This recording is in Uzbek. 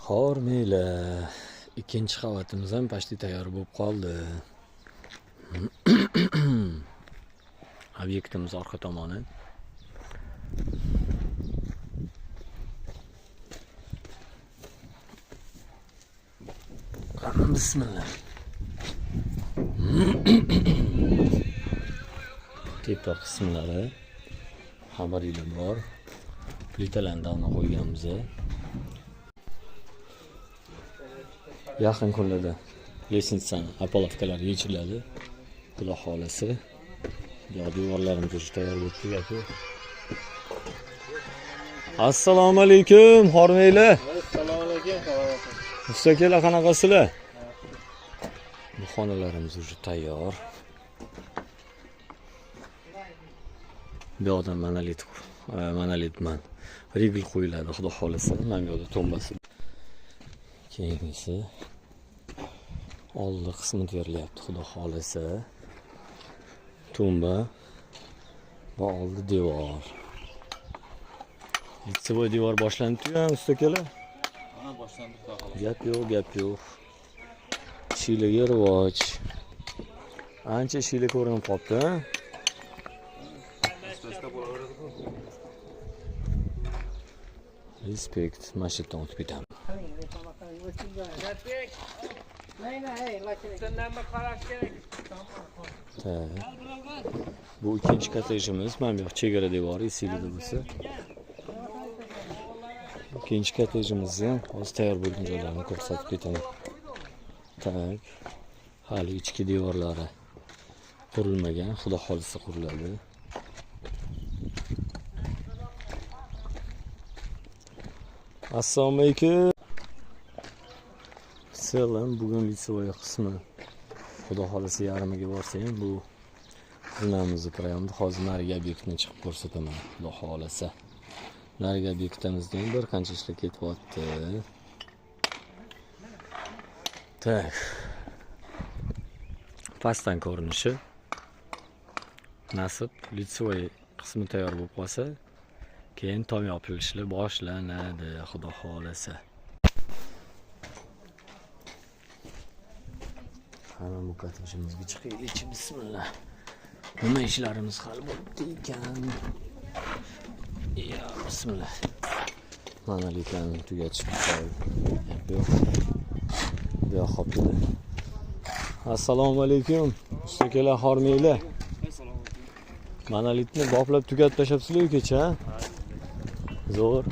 Hormiyla ikkinchi qavatimiz ham pashti tayyor bo'lib qoldi. Obyektimiz orqa tomoni. Bismillah. Tepa qismlari xabaringlar bor. Plitalarni davno qo'yganmiz. Yaqin kunlarda lestnitsani apolovkalar yechiladi. Xudo xolisi. Devorlarimiz уже tayyor bo'lib tugadi. Assalomu alaykum, Hormiylar. Assalomu alaykum. Mustaqillar qanaqasizlar? Bu xonalarimiz уже tayyor. Bu yoqdan monolitman. Rigl qo'yiladi, xudo xolisi. Mana bu yoqda tombasi. Keyingisi oldi qismi terilyapti, xudo xolisi. Tumba va oldi devor. Litsevoy devor boshlanibdi-ku, Mustaqillar. Ha, boshlandi, xudo xolisi. Gap yo'q. Shilaga rivoj. Ancha shila ko'rinib qopti, ha? Respekt, masjiddan o'tib ketamiz. Bu ikkinchi kottejimiz. Mana bu chegara devori silida bo'lsa. İkinci kottejimizni ham hozir tayyor bo'lgan joylarini ko'rsatib ketaman. Tak. Hali ichki devorlari qurilmagan, xudo xolisi quriladi. Assalomu alaykum. Selam, bugun litsevoy qismi. Xudo xolisi yarmiga borsa ham bu zinamizni qirayapmiz. Hozir nariga obyektni chiqib ko'rsataman, xudo xolisi. Nariga obyektimizdan bir qancha ishlar ketyapti. Tak. Pastdan ko'rinishi. Nasib litsevoy qismi tayyor bo'lib qolsa, keyin tom yopilishlar boshlanadi, xudo xolisi. Hamma bu kottejimizga chiqaylik, bismillah. Nima ishlarimiz hal bo'libdi ekan? Ya, bismillah. Monolitlarni tugatishib qo'ydik. Bu yoq qopdi. Assalomu alaykum. Mustaqillar, Hormiylar. Monolitni boplab tugatib tashlabsizlar kecha, ha? Zo'r.